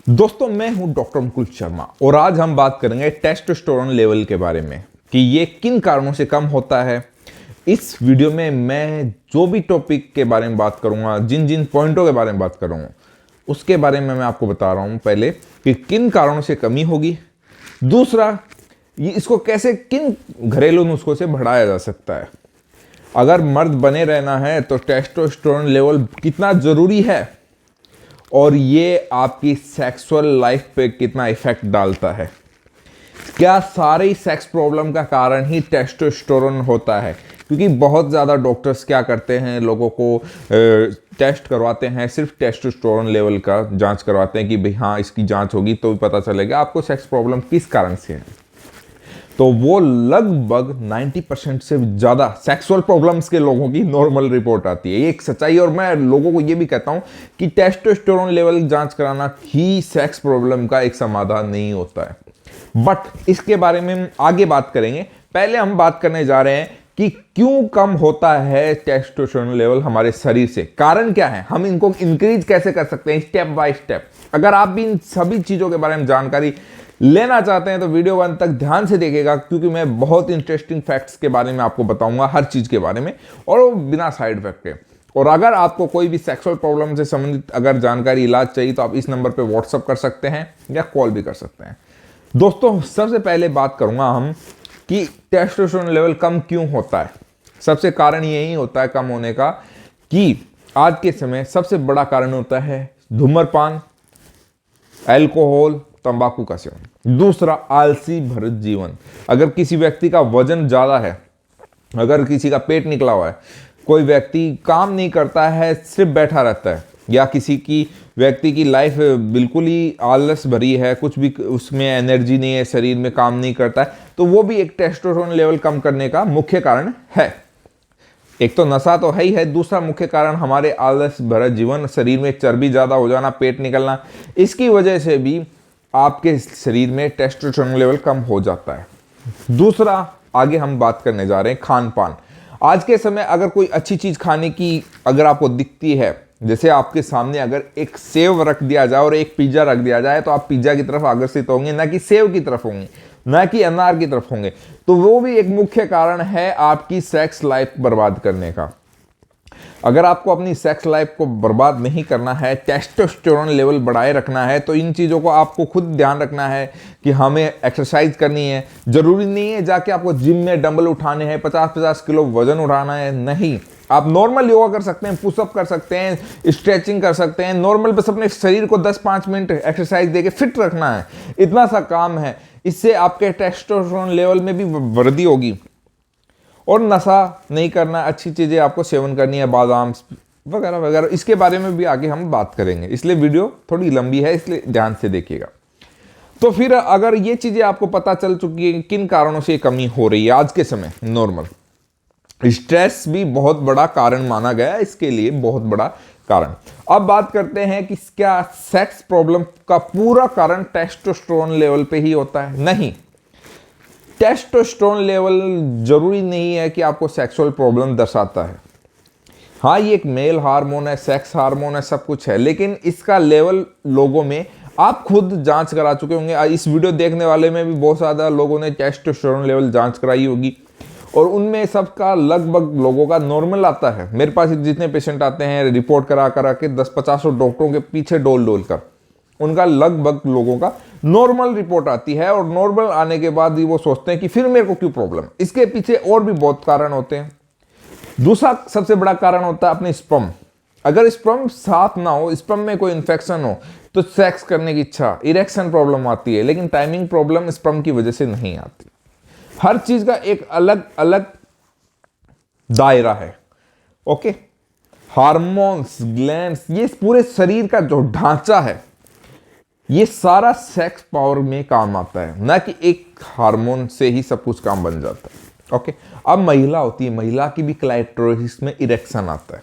दोस्तों मैं हूं डॉक्टर मुकुल शर्मा और आज हम बात करेंगे टेस्टोस्टेरोन लेवल के बारे में कि ये किन कारणों से कम होता है। इस वीडियो में मैं जो भी टॉपिक के बारे में बात करूंगा, जिन जिन पॉइंटों के बारे में बात करूंगा, उसके बारे में मैं आपको बता रहा हूं पहले कि किन कारणों से कमी होगी। दूसरा, ये इसको कैसे किन घरेलू नुस्खों से बढ़ाया जा सकता है। अगर मर्द बने रहना है तो टेस्टोस्टेरोन लेवल कितना ज़रूरी है और ये आपकी सेक्सुअल लाइफ पे कितना इफेक्ट डालता है। क्या सारे सेक्स प्रॉब्लम का कारण ही टेस्टोस्टेरोन होता है? क्योंकि बहुत ज़्यादा डॉक्टर्स क्या करते हैं, लोगों को टेस्ट करवाते हैं, सिर्फ टेस्टोस्टेरोन लेवल का जांच करवाते हैं कि भाई हाँ इसकी जांच होगी तो भी पता चलेगा आपको सेक्स प्रॉब्लम किस कारण से है। तो वो लगभग 90% से ज़्यादा सेक्सुअल प्रॉब्लम्स के लोगों की नॉर्मल रिपोर्ट आती है। ये एक सच्चाई। और मैं लोगों को ये भी कहता हूँ कि टेस्टोस्टेरोन लेवल जांच कराना ही सेक्स प्रॉब्लम का एक समाधान नहीं होता है। बट इसके बारे में हम आगे बात करेंगे। पहले हम बात करने जा रहे हैं कि क्यों कम होता है टेस्टोस्टेरोन लेवल हमारे शरीर से, कारण क्या है, हम इनको इंक्रीज कैसे कर सकते हैं स्टेप बाय स्टेप। अगर आप भी इन सभी चीज़ों के बारे में जानकारी लेना चाहते हैं तो वीडियो अंत तक ध्यान से देखिएगा, क्योंकि मैं बहुत इंटरेस्टिंग फैक्ट्स के बारे में आपको बताऊंगा, हर चीज़ के बारे में, और वो बिना साइड इफेक्ट के। और अगर आपको कोई भी सेक्सुअल प्रॉब्लम से संबंधित अगर जानकारी, इलाज चाहिए तो आप इस नंबर पे व्हाट्सअप कर सकते हैं या कॉल भी कर सकते हैं। दोस्तों सबसे पहले बात करूंगा हम कि टेस्टोस्टेरोन लेवल कम क्यों होता है। सबसे कारण यही होता है कम होने का कि आज के समय सबसे बड़ा कारण होता है धूम्रपान, अल्कोहल, तंबाकू का सेवन। दूसरा, आलसी भरत जीवन। अगर किसी व्यक्ति का वजन ज़्यादा है, अगर किसी का पेट निकला हुआ है, कोई व्यक्ति काम नहीं करता है, सिर्फ बैठा रहता है, या किसी की व्यक्ति की लाइफ बिल्कुल ही आलस भरी है, कुछ भी उसमें एनर्जी नहीं है, शरीर में काम नहीं करता है, तो वो भी एक टेस्टोस्टेरोन लेवल कम करने का मुख्य कारण है। एक तो नशा तो है ही है, दूसरा मुख्य कारण हमारे आलस भरा जीवन, शरीर में चर्बी ज़्यादा हो जाना, पेट निकलना, इसकी वजह से भी आपके शरीर में टेस्टोस्टेरोन लेवल कम हो जाता है। दूसरा, आगे हम बात करने जा रहे हैं खान पान। आज के समय अगर कोई अच्छी चीज़ खाने की अगर आपको दिखती है, जैसे आपके सामने अगर एक सेव रख दिया जाए और एक पिज्ज़ा रख दिया जाए, तो आप पिज्ज़ा की तरफ आकर्षित होंगे, ना कि सेव की तरफ होंगे, ना कि अनार की तरफ होंगे। तो वो भी एक मुख्य कारण है आपकी सेक्स लाइफ बर्बाद करने का। अगर आपको अपनी सेक्स लाइफ को बर्बाद नहीं करना है, टेस्टोस्टेरोन लेवल बढ़ाए रखना है, तो इन चीज़ों को आपको खुद ध्यान रखना है कि हमें एक्सरसाइज करनी है। जरूरी नहीं है जाके आपको जिम में डंबल उठाने हैं, 50-50 किलो वजन उठाना है, नहीं। आप नॉर्मल योगा कर सकते हैं, पुशअप कर सकते हैं, स्ट्रेचिंग कर सकते हैं, नॉर्मल बस अपने शरीर को 10-5 मिनट एक्सरसाइज देके फिट रखना है। इतना सा काम है, इससे आपके टेस्टोस्टेरोन लेवल में भी वृद्धि होगी। और नशा नहीं करना, अच्छी चीज़ें आपको सेवन करनी है, बादाम वगैरह वगैरह, इसके बारे में भी आगे हम बात करेंगे, इसलिए वीडियो थोड़ी लंबी है, इसलिए ध्यान से देखिएगा। तो फिर अगर ये चीज़ें आपको पता चल चुकी है किन कारणों से कमी हो रही है आज के समय, नॉर्मल स्ट्रेस भी बहुत बड़ा कारण माना गया है, इसके लिए बहुत बड़ा कारण। अब बात करते हैं कि क्या सेक्स प्रॉब्लम का पूरा कारण टेस्टोस्टेरोन लेवल पे ही होता है? नहीं, टेस्टोस्टेरोन लेवल जरूरी नहीं है कि आपको सेक्सुअल प्रॉब्लम दर्शाता है। हाँ, ये एक मेल हार्मोन है, सेक्स हार्मोन है, सब कुछ है, लेकिन इसका लेवल लोगों में आप खुद जांच करा चुके होंगे। इस वीडियो देखने वाले में भी बहुत ज़्यादा लोगों ने टेस्टोस्टेरोन लेवल जांच कराई होगी और उनमें सबका लगभग लोगों का नॉर्मल आता है। मेरे पास जितने पेशेंट आते हैं रिपोर्ट करा करा के 10-50 डॉक्टरों के पीछे डोल डोल कर, उनका लगभग लोगों का नॉर्मल रिपोर्ट आती है। और नॉर्मल आने के बाद ही वो सोचते हैं कि फिर मेरे को क्यों प्रॉब्लम। इसके पीछे और भी बहुत कारण होते हैं। दूसरा सबसे बड़ा कारण होता है अपने स्पर्म। अगर स्पर्म साफ ना हो, स्पर्म में कोई इन्फेक्शन हो, तो सेक्स करने की इच्छा, इरेक्शन प्रॉब्लम आती है, लेकिन टाइमिंग प्रॉब्लम स्पर्म की वजह से नहीं आती। हर चीज का एक अलग अलग दायरा है। ओके, हार्मोन्स, ग्लैंड्स, ये पूरे शरीर का जो ढांचा है, ये सारा सेक्स पावर में काम आता है, ना कि एक हार्मोन से ही सब कुछ काम बन जाता है। ओके, अब महिला होती है, महिला की भी क्लाइटोरिस में इरेक्शन आता है।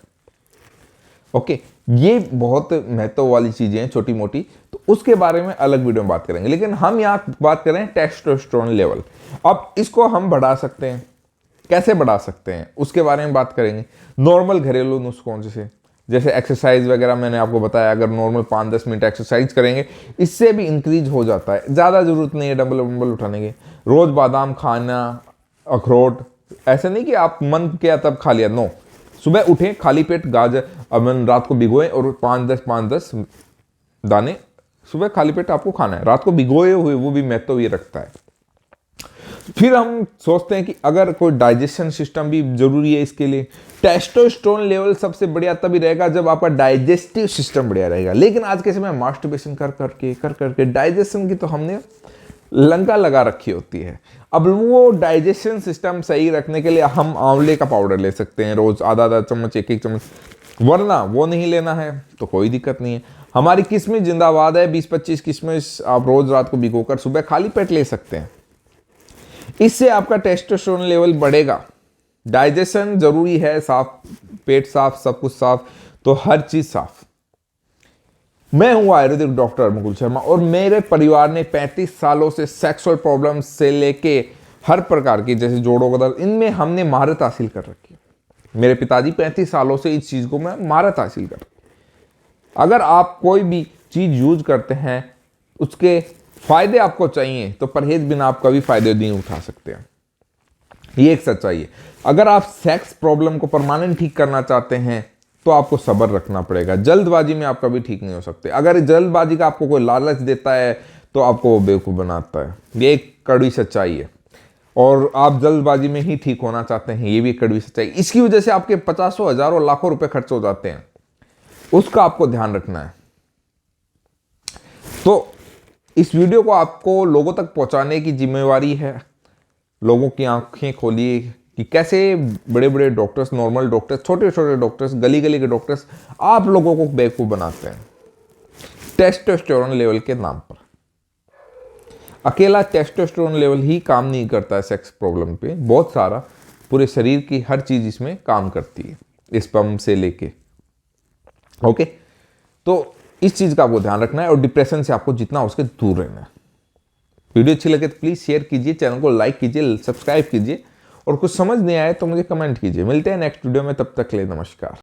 ओके, ये बहुत महत्व वाली चीजें हैं, छोटी मोटी, तो उसके बारे में अलग वीडियो में बात करेंगे। लेकिन हम यहाँ बात कर रहे हैं टेस्टोस्टेरोन लेवल। अब इसको हम बढ़ा सकते हैं, कैसे बढ़ा सकते हैं उसके बारे में बात करेंगे। नॉर्मल घरेलू नुस्खों से जैसे एक्सरसाइज वगैरह मैंने आपको बताया, अगर नॉर्मल 5-10 मिनट एक्सरसाइज करेंगे इससे भी इंक्रीज हो जाता है। ज़्यादा ज़रूरत नहीं है डंबल वंबल उठाने की। रोज़ बादाम खाना, अखरोट, ऐसे नहीं कि आप मन किया तब खा लिया, नो। सुबह उठें खाली पेट गाजर अमन रात को भिगोएं और 5-10 दाने सुबह खाली पेट आपको खाना है। रात को भिगोए हुए वो भी महत्व ये रखता है। फिर हम सोचते हैं कि अगर कोई डाइजेशन सिस्टम भी जरूरी है इसके लिए, टेस्टोस्टेरोन लेवल सबसे बढ़िया तभी रहेगा जब आपका डाइजेस्टिव सिस्टम बढ़िया रहेगा। लेकिन आज के समय मास्टरबेशन कर करके डाइजेशन की तो हमने लंका लगा रखी होती है। अब वो डाइजेशन सिस्टम सही रखने के लिए हम आंवले का पाउडर ले सकते हैं रोज आधा चम्मच, एक चम्मच, वरना वो नहीं लेना है तो कोई दिक्कत नहीं है। हमारी किस्मिस जिंदाबाद है, 20-25 किस्मिस आप रोज रात को भिगोकर सुबह खाली पेट ले सकते हैं। इससे आपका टेस्टोस्टेरोन लेवल बढ़ेगा। डाइजेशन जरूरी है, साफ पेट साफ, सब कुछ साफ, तो हर चीज साफ। मैं हूं आयुर्वेदिक डॉक्टर मुकुल शर्मा और मेरे परिवार ने 35 सालों से सेक्सुअल प्रॉब्लम से लेके हर प्रकार की, जैसे जोड़ों का दर्द, इनमें हमने महारत हासिल कर रखी है। मेरे पिताजी 35 सालों से इस चीज को मैं महारत हासिल कर। अगर आप कोई भी चीज यूज करते हैं उसके फायदे आपको चाहिए तो परहेज बिना आप कभी फायदे नहीं उठा सकते हैं, ये एक सच्चाई है। अगर आप सेक्स प्रॉब्लम को परमानेंट ठीक करना चाहते हैं तो आपको सब्र रखना पड़ेगा। जल्दबाजी में आप कभी ठीक नहीं हो सकते। अगर जल्दबाजी का आपको कोई लालच देता है तो आपको वो बेवकूफ़ बनाता है, ये एक कड़वी सच्चाई है। और आप जल्दबाजी में ही ठीक होना चाहते हैं, ये भी एक कड़वी सच्चाई। इसकी वजह से आपके 50, हजारों, लाखों रुपए खर्च हो जाते हैं, उसका आपको ध्यान रखना है। तो इस वीडियो को आपको लोगों तक पहुंचाने की जिम्मेवारी है। लोगों की आंखें खोलिए कि कैसे बड़े बड़े डॉक्टर्स, नॉर्मल डॉक्टर्स, छोटे छोटे डॉक्टर्स, गली गली के डॉक्टर्स आप लोगों को बेवकूफ बनाते हैं टेस्टोस्टेरोन लेवल के नाम पर। अकेला टेस्टोस्टेरोन लेवल ही काम नहीं करता है सेक्स प्रॉब्लम पे, बहुत सारा पूरे शरीर की हर चीज इसमें काम करती है, स्पर्म से लेके। ओके, तो इस चीज का आपको ध्यान रखना है और डिप्रेशन से आपको जितना हो सके दूर रहना है। वीडियो अच्छी लगे तो प्लीज शेयर कीजिए, चैनल को लाइक कीजिए, सब्सक्राइब कीजिए, और कुछ समझ नहीं आए तो मुझे कमेंट कीजिए। मिलते हैं नेक्स्ट वीडियो में, तब तक के लिए नमस्कार।